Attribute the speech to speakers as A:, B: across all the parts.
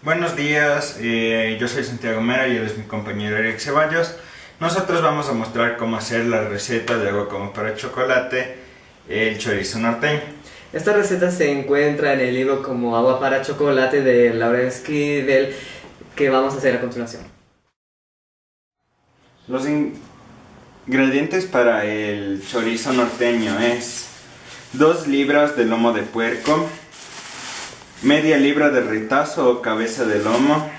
A: Buenos días, yo soy Santiago Mera y él es mi compañero Eric Ceballos. Nosotros vamos a mostrar cómo hacer la receta de agua como para chocolate, el chorizo norteño.
B: Esta receta se encuentra en el libro como Agua para Chocolate de Laura Esquivel, que vamos a hacer a continuación.
A: Los ingredientes para el chorizo norteño es 2 libras de lomo de puerco, media libra de retazo o cabeza de lomo,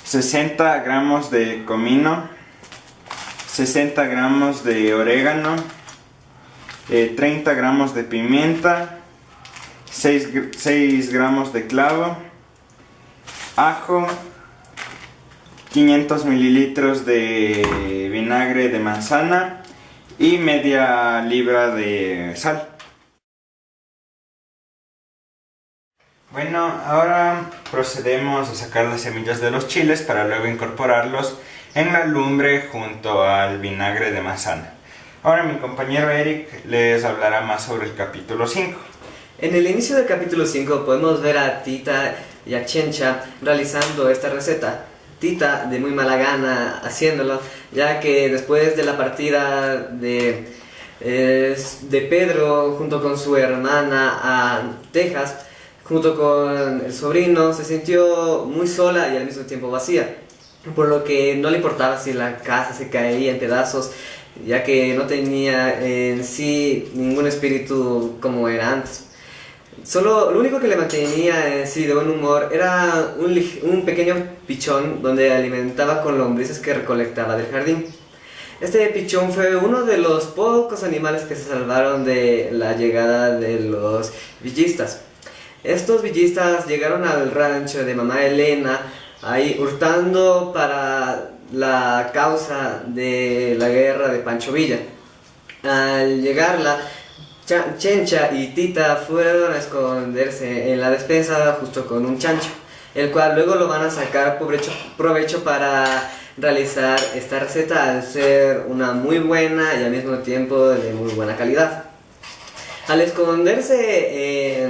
A: 60 gramos de comino, 60 gramos de orégano, 30 gramos de pimienta, 6 gramos de clavo, ajo, 500 mililitros de vinagre de manzana y media libra de sal. Bueno, ahora procedemos a sacar las semillas de los chiles para luego incorporarlos en la lumbre junto al vinagre de manzana. Ahora mi compañero Eric les hablará más sobre el capítulo 5.
B: En el inicio del capítulo 5 podemos ver a Tita y a Chencha realizando esta receta. Tita de muy mala gana haciéndolo, ya que después de la partida de Pedro junto con su hermana a Texas, junto con el sobrino, se sintió muy sola y al mismo tiempo vacía, por lo que no le importaba si la casa se caía en pedazos, ya que no tenía en sí ningún espíritu como era antes. Solo lo único que le mantenía en sí de buen humor era un pequeño pichón donde alimentaba con lombrices que recolectaba del jardín. Este pichón fue uno de los pocos animales que se salvaron de la llegada de los villistas. Estos villistas llegaron al rancho de mamá Elena, ahí hurtando para la causa de la guerra de Pancho Villa. Al llegarla, Chencha y Tita fueron a esconderse en la despensa justo con un chancho, el cual luego lo van a sacar provecho para realizar esta receta al ser una muy buena y al mismo tiempo de muy buena calidad. Al esconderse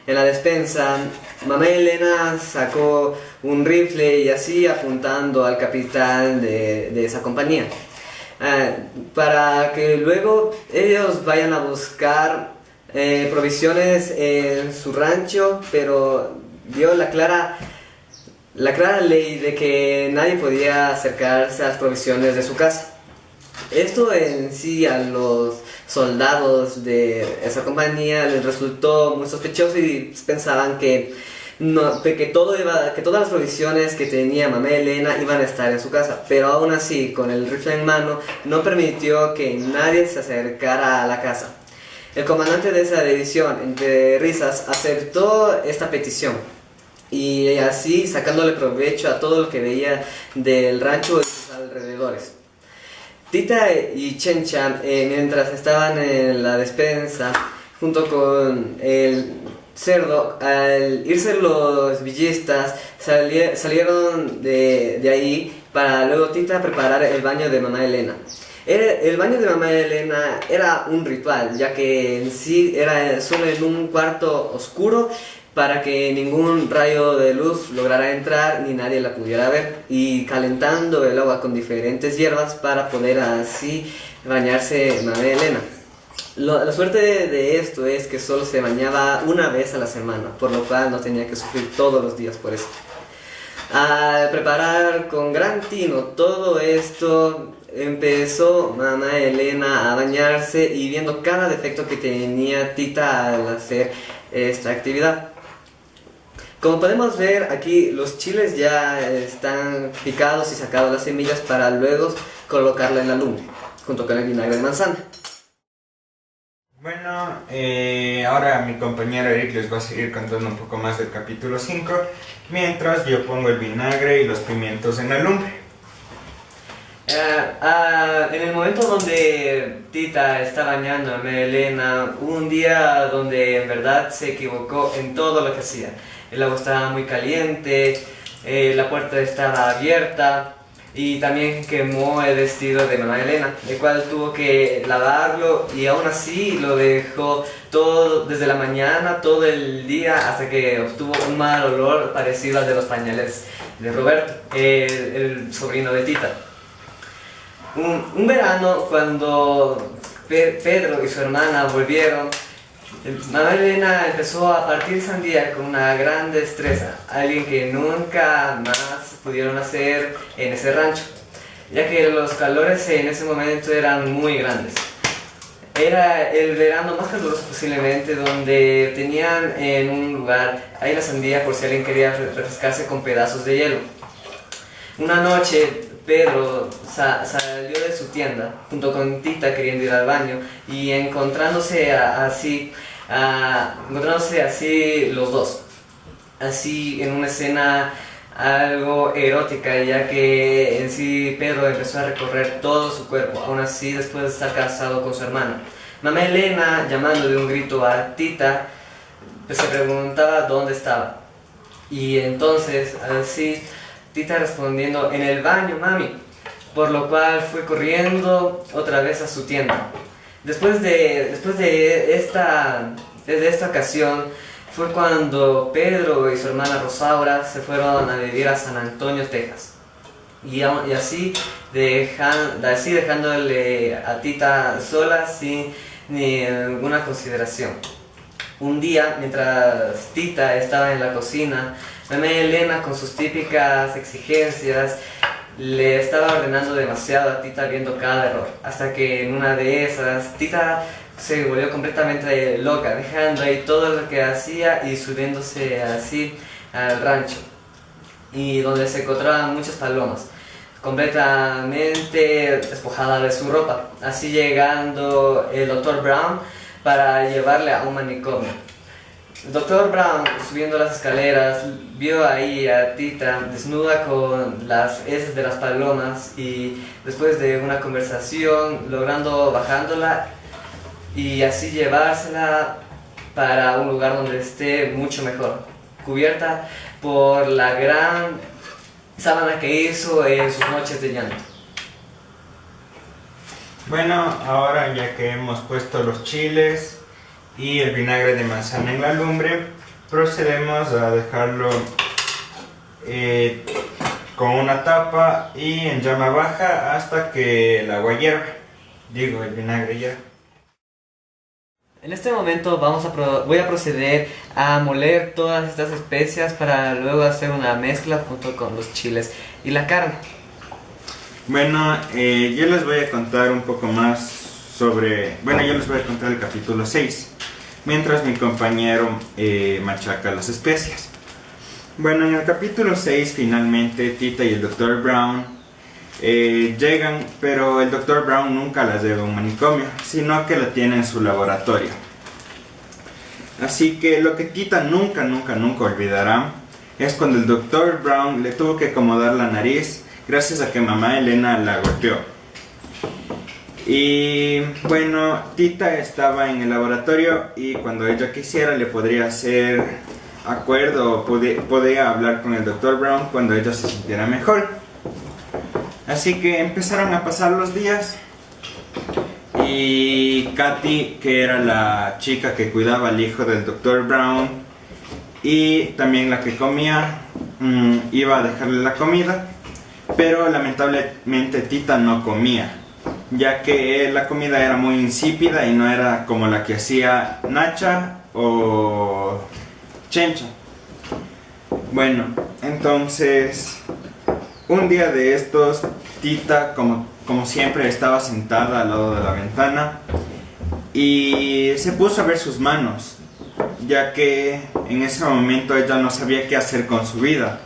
B: en la despensa, mamá Elena sacó un rifle y así apuntando al capitán de esa compañía. Para que luego ellos vayan a buscar provisiones en su rancho, pero dio la clara ley de que nadie podía acercarse a las provisiones de su casa. Esto en sí a los soldados de esa compañía les resultó muy sospechoso y pensaban que todas las provisiones que tenía mamá Elena iban a estar en su casa, pero aún así, con el rifle en mano, no permitió que nadie se acercara a la casa. El comandante de esa división, entre risas, aceptó esta petición y así sacándole provecho a todo lo que veía del rancho y sus alrededores. Tita y Chencha, mientras estaban en la despensa, junto con el cerdo, al irse los villistas, salieron de ahí para luego Tita preparar el baño de mamá Elena. El baño de mamá Elena era un ritual, ya que en sí era solo en un cuarto oscuro para que ningún rayo de luz lograra entrar ni nadie la pudiera ver, y calentando el agua con diferentes hierbas para poder así bañarse mamá Elena. La suerte de esto es que solo se bañaba una vez a la semana, por lo cual no tenía que sufrir todos los días por eso. Al preparar con gran tino todo esto, empezó mamá Elena a bañarse y viendo cada defecto que tenía Tita al hacer esta actividad. Como podemos ver aquí, los chiles ya están picados y sacados las semillas para luego colocarla en la lumbre, junto con el vinagre de manzana.
A: Bueno, ahora mi compañero Eric les va a seguir contando un poco más del capítulo 5, mientras yo pongo el vinagre y los pimientos en la lumbre.
B: En el momento donde Tita está bañando a Elena, hubo un día donde en verdad se equivocó en todo lo que hacía. El agua estaba muy caliente, la puerta estaba abierta, y también quemó el vestido de mamá Elena, el cual tuvo que lavarlo y aún así lo dejó todo desde la mañana, todo el día, hasta que obtuvo un mal olor parecido al de los pañales de Roberto, el sobrino de Tita. Un verano, cuando Pedro y su hermana volvieron, mamá Elena empezó a partir sandía con una gran destreza, alguien que nunca más pudieron hacer en ese rancho, ya que los calores en ese momento eran muy grandes. Era el verano más caluroso posiblemente, donde tenían en un lugar ahí la sandía por si alguien quería refrescarse con pedazos de hielo. Una noche Pedro salió de su tienda junto con Tita queriendo ir al baño y encontrándose así los dos, así en una escena algo erótica, ya que en sí Pedro empezó a recorrer todo su cuerpo, aún así después de estar casado con su hermana. Mamá Elena, llamando de un grito a Tita, se preguntaba dónde estaba, y entonces así Tita respondiendo: en el baño, mami, por lo cual fue corriendo otra vez a su tienda. Después de esta ocasión fue cuando Pedro y su hermana Rosaura se fueron a vivir a San Antonio, Texas. Y así dejándole a Tita sola sin ninguna consideración. Un día, mientras Tita estaba en la cocina, mamá Elena, con sus típicas exigencias, le estaba ordenando demasiado a Tita, viendo cada error, hasta que en una de esas Tita se volvió completamente loca, dejando ahí todo lo que hacía y subiéndose así al rancho, y donde se encontraban muchas palomas, completamente despojada de su ropa, así llegando el Dr. Brown para llevarle a un manicomio. El Dr. Brown, subiendo las escaleras, vio ahí a Tita desnuda con las heces de las palomas, y después de una conversación logrando bajándola y así llevársela para un lugar donde esté mucho mejor, cubierta por la gran sábana que hizo en sus noches de llanto.
A: Bueno, ahora ya que hemos puesto los chiles y el vinagre de manzana en la lumbre, procedemos a dejarlo con una tapa y en llama baja hasta que el agua hierva, el vinagre hierva.
B: En este momento voy a proceder a moler todas estas especias para luego hacer una mezcla junto con los chiles y la carne.
A: Bueno, yo les voy a contar un poco más yo les voy a contar el capítulo 6, mientras mi compañero machaca las especias. Bueno, en el capítulo 6 finalmente Tita y el Dr. Brown llegan, pero el Dr. Brown nunca las lleva a un manicomio, sino que la tiene en su laboratorio. Así que lo que Tita nunca olvidará es cuando el Dr. Brown le tuvo que acomodar la nariz gracias a que mamá Elena la golpeó. Y bueno, Tita estaba en el laboratorio y cuando ella quisiera le podría hacer acuerdo o podía hablar con el Dr. Brown cuando ella se sintiera mejor. Así que empezaron a pasar los días y Katy, que era la chica que cuidaba al hijo del Dr. Brown y también la que comía, iba a dejarle la comida, pero lamentablemente Tita no comía, ya que la comida era muy insípida y no era como la que hacía Nacha o Chencha. Bueno, entonces un día de estos, Tita, como siempre, estaba sentada al lado de la ventana y se puso a ver sus manos, ya que en ese momento ella no sabía qué hacer con su vida,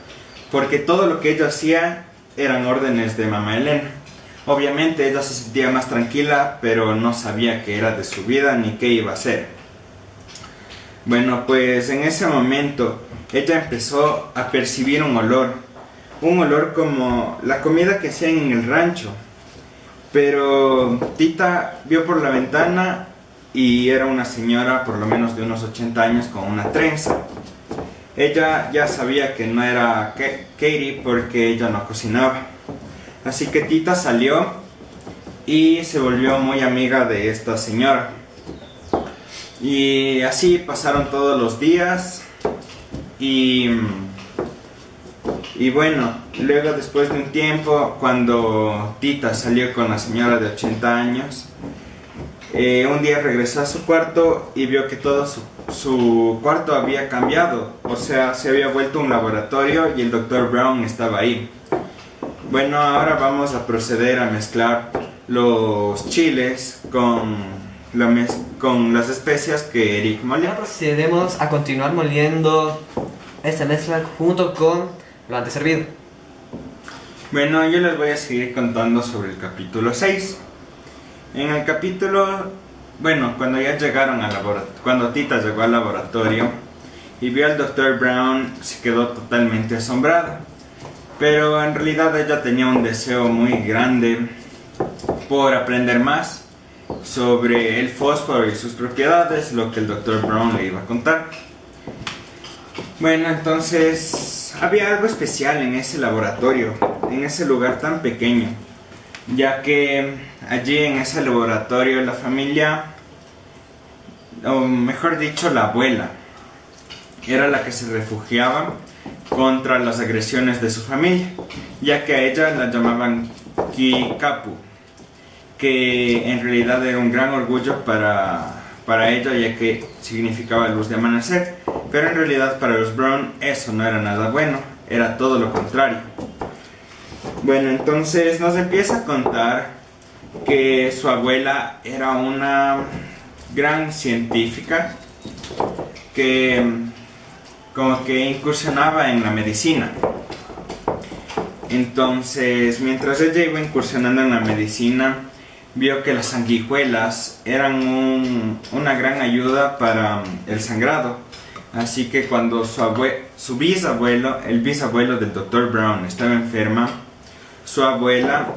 A: porque todo lo que ella hacía eran órdenes de mamá Elena. Obviamente ella se sentía más tranquila, pero no sabía qué era de su vida ni qué iba a hacer. Bueno, pues en ese momento ella empezó a percibir un olor como la comida que hacían en el rancho. Pero Tita vio por la ventana y era una señora por lo menos de unos 80 años con una trenza. Ella ya sabía que no era Katie porque ella no cocinaba. Así que Tita salió y se volvió muy amiga de esta señora. Y así pasaron todos los días y bueno, luego después de un tiempo, cuando Tita salió con la señora de 80 años, un día regresó a su cuarto y vio que todo su cuarto había cambiado. O sea, se había vuelto un laboratorio y el Dr. Brown estaba ahí. Bueno, ahora vamos a proceder a mezclar los chiles con las especias que Eric molió.
B: Ahora procedemos a continuar moliendo esta mezcla junto con lo antes servido.
A: Bueno, yo les voy a seguir contando sobre el capítulo 6. En el capítulo, bueno, cuando ya llegaron al laboratorio, cuando Tita llegó al laboratorio y vio al Dr. Brown, se quedó totalmente asombrada. Pero en realidad ella tenía un deseo muy grande por aprender más sobre el fósforo y sus propiedades, lo que el Dr. Brown le iba a contar. Bueno, entonces había algo especial en ese laboratorio, en ese lugar tan pequeño, ya que allí en ese laboratorio la familia, o mejor dicho la abuela, era la que se refugiaba contra las agresiones de su familia, ya que a ella la llamaban Kikapu, que en realidad era un gran orgullo para ella, ya que significaba luz de amanecer, pero en realidad para los Brown eso no era nada bueno, era todo lo contrario. Bueno, entonces nos empieza a contar que su abuela era una gran científica que como que incursionaba en la medicina. Entonces, mientras ella iba incursionando en la medicina, vio que las sanguijuelas eran una gran ayuda para el sangrado. Así que cuando su bisabuelo, el bisabuelo del Dr. Brown, estaba enferma, su abuela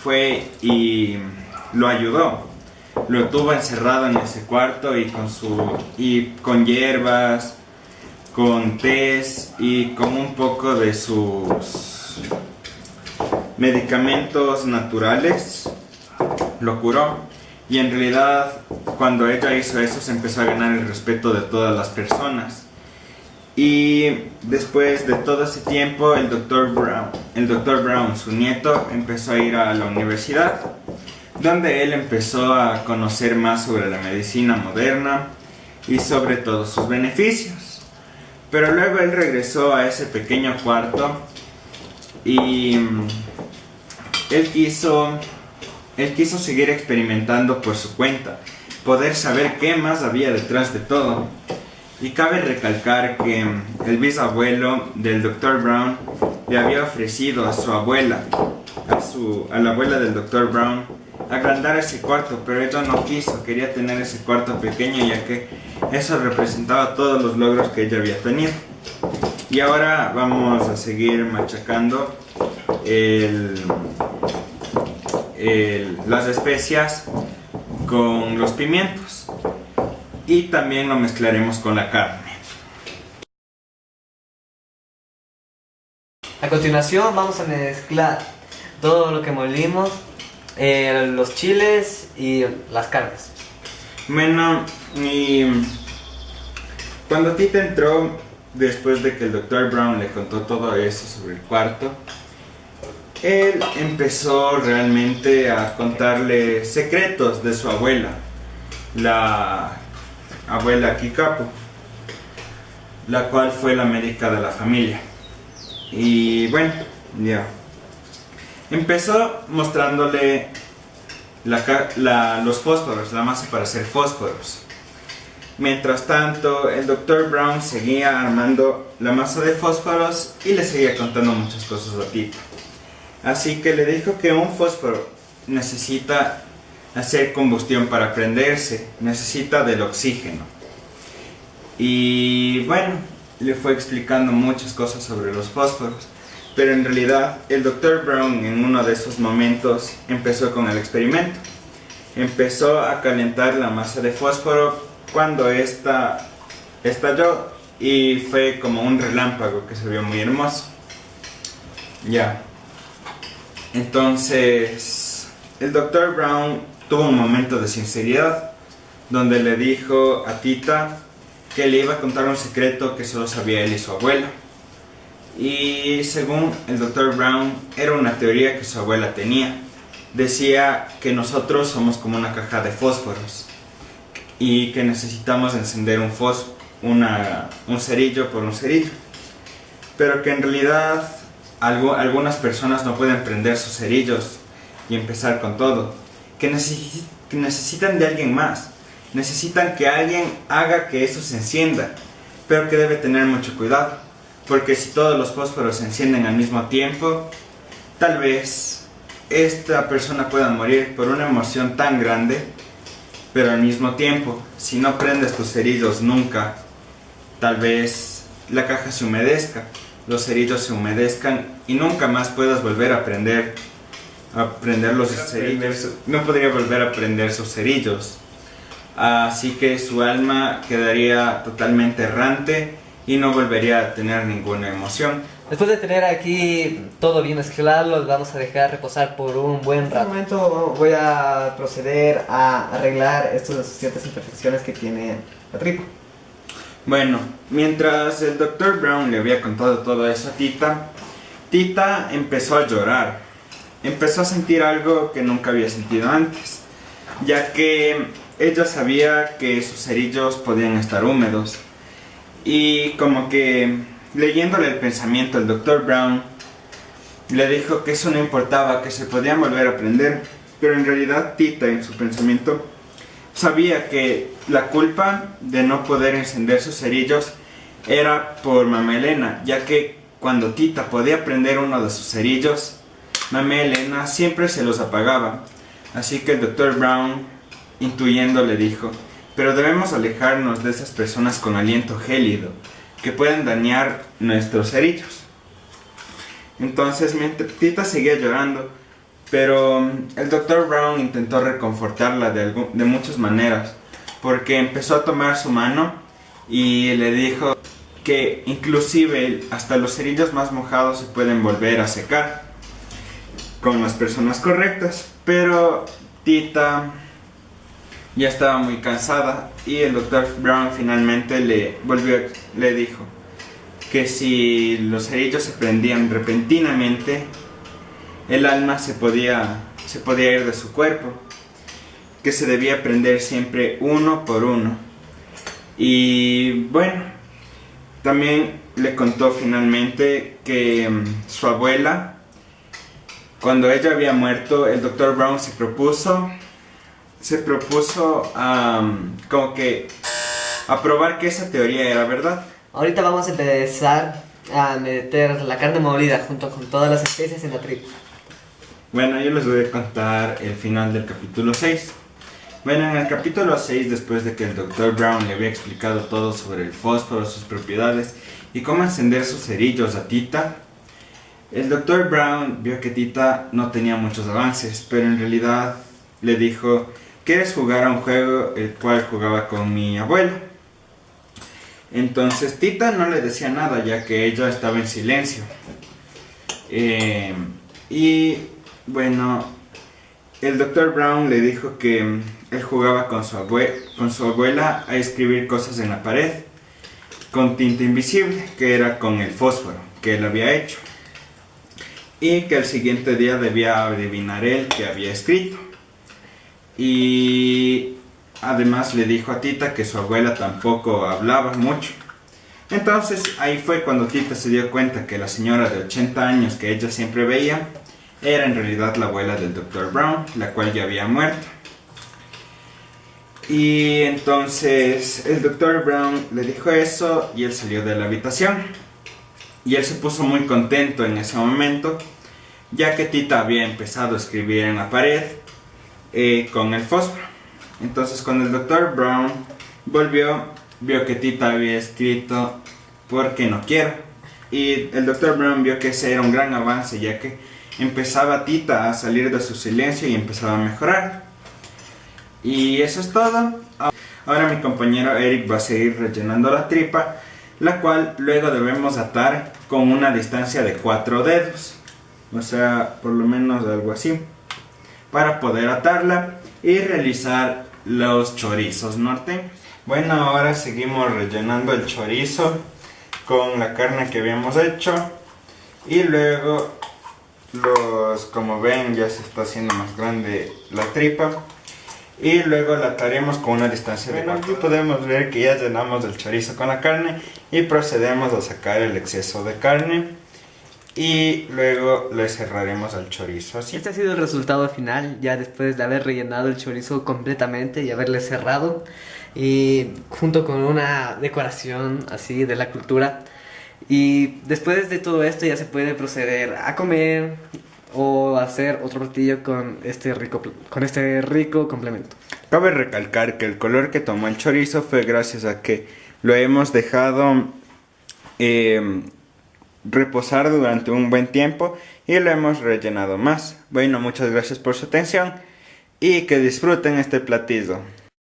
A: fue y lo ayudó. Lo tuvo encerrado en ese cuarto y con hierbas, con tés y con un poco de sus medicamentos naturales, lo curó. Y en realidad, cuando ella hizo eso, se empezó a ganar el respeto de todas las personas. Y después de todo ese tiempo, el Dr. Brown, su nieto, empezó a ir a la universidad, donde él empezó a conocer más sobre la medicina moderna y sobre todos sus beneficios. Pero luego él regresó a ese pequeño cuarto y él quiso seguir experimentando por su cuenta, poder saber qué más había detrás de todo. Y cabe recalcar que el bisabuelo del Dr. Brown le había ofrecido a su abuela, a la abuela del Dr. Brown, agrandar ese cuarto, pero ella no quiso, quería tener ese cuarto pequeño, ya que eso representaba todos los logros que ella había tenido. Y ahora vamos a seguir machacando las especias con los pimientos y también lo mezclaremos con la carne.
B: A continuación vamos a mezclar todo lo que molimos, los chiles y las carnes.
A: Bueno, y cuando Tita entró, después de que el Dr. Brown le contó todo eso sobre el cuarto, él empezó realmente a contarle secretos de su abuela, la abuela Kikapu, la cual fue la médica de la familia. Y bueno, ya. Empezó mostrándole los fósforos, la masa para hacer fósforos. Mientras tanto, el Dr. Brown seguía armando la masa de fósforos y le seguía contando muchas cosas a Tita. Así que le dijo que un fósforo necesita hacer combustión para prenderse, necesita del oxígeno. Y bueno, le fue explicando muchas cosas sobre los fósforos. Pero en realidad el Dr. Brown en uno de esos momentos empezó con el experimento. Empezó a calentar la masa de fósforo cuando esta estalló y fue como un relámpago que se vio muy hermoso. Ya. Entonces, el Dr. Brown tuvo un momento de sinceridad donde le dijo a Tita que le iba a contar un secreto que solo sabía él y su abuela. Y según el Dr. Brown, era una teoría que su abuela tenía. Decía que nosotros somos como una caja de fósforos y que necesitamos encender un cerillo por un cerillo. Pero que en realidad algunas personas no pueden prender sus cerillos y empezar con todo. Que necesitan de alguien más. Necesitan que alguien haga que eso se encienda. Pero que debe tener mucho cuidado. Porque si todos los fósforos se encienden al mismo tiempo, tal vez esta persona pueda morir por una emoción tan grande. Pero al mismo tiempo, si no prendes tus cerillos nunca, tal vez la caja se humedezca, los cerillos se humedezcan y nunca más puedas volver a prender los cerillos. No podría volver a prender sus cerillos. Así que su alma quedaría totalmente errante y no volvería a tener ninguna emoción.
B: Después de tener aquí todo bien escalado, los vamos a dejar reposar por un buen rato. En este momento voy a proceder a arreglar estas ciertas imperfecciones que tiene la tripa.
A: Bueno, mientras el Dr. Brown le había contado todo eso a Tita, Tita empezó a llorar. Empezó a sentir algo que nunca había sentido antes, ya que ella sabía que sus cerillos podían estar húmedos. Y como que leyéndole el pensamiento al Dr. Brown, le dijo que eso no importaba, que se podían volver a prender. Pero en realidad Tita en su pensamiento sabía que la culpa de no poder encender sus cerillos era por Mamá Elena, ya que cuando Tita podía prender uno de sus cerillos, Mamá Elena siempre se los apagaba. Así que el Dr. Brown, intuyendo, le dijo: pero debemos alejarnos de esas personas con aliento gélido que pueden dañar nuestros cerillos. Entonces Tita seguía llorando, pero el Dr. Brown intentó reconfortarla de muchas maneras, porque empezó a tomar su mano y le dijo que inclusive hasta los cerillos más mojados se pueden volver a secar con las personas correctas. Pero Tita ya estaba muy cansada y el Dr. Brown finalmente le dijo que si los cerillos se prendían repentinamente, el alma se podía ir de su cuerpo, que se debía prender siempre uno por uno. Y bueno, también le contó finalmente que su abuela, cuando ella había muerto, el Dr. Brown se propuso como que a probar que esa teoría era verdad.
B: Ahorita vamos a empezar a meter la carne molida junto con todas las especies en la tripa.
A: Bueno, yo les voy a contar el final del capítulo 6. Bueno, en el capítulo 6, después de que el Dr. Brown le había explicado todo sobre el fósforo, sus propiedades y cómo encender sus cerillos a Tita, el Dr. Brown vio que Tita no tenía muchos avances, pero en realidad le dijo: ¿quieres jugar a un juego el cual jugaba con mi abuelo? Entonces Tita no le decía nada, ya que ella estaba en silencio. Y bueno, el Dr. Brown le dijo que él jugaba con su abuela a escribir cosas en la pared con tinta invisible, que era con el fósforo que él había hecho, y que el siguiente día debía adivinar él qué había escrito. Y además le dijo a Tita que su abuela tampoco hablaba mucho. Entonces ahí fue cuando Tita se dio cuenta que la señora de 80 años que ella siempre veía era en realidad la abuela del Dr. Brown, la cual ya había muerto. Y entonces el Dr. Brown le dijo eso y él salió de la habitación. Y él se puso muy contento en ese momento, ya que Tita había empezado a escribir en la pared con el fósforo. Entonces cuando el Dr. Brown volvió, vio que Tita había escrito "porque no quiero", y el Dr. Brown vio que ese era un gran avance, ya que empezaba Tita a salir de su silencio y empezaba a mejorar. Y eso es todo. Ahora mi compañero Eric va a seguir rellenando la tripa, la cual luego debemos atar con una distancia de 4 dedos. o sea, por lo menos algo así, para poder atarla y realizar los chorizos norteños. Bueno, ahora seguimos rellenando el chorizo con la carne que habíamos hecho y luego como ven, ya se está haciendo más grande la tripa y luego la ataremos con una distancia de 4. Aquí podemos ver que ya llenamos el chorizo con la carne y procedemos a sacar el exceso de carne y luego le cerraremos al chorizo así.
B: Este ha sido el resultado final, ya después de haber rellenado el chorizo completamente y haberle cerrado, y junto con una decoración así de la cultura. Y después de todo esto ya se puede proceder a comer o hacer otro platillo con este rico complemento.
A: Cabe recalcar que el color que tomó el chorizo fue gracias a que lo hemos dejado reposar durante un buen tiempo y lo hemos rellenado más. Bueno, muchas gracias por su atención y que disfruten este platillo.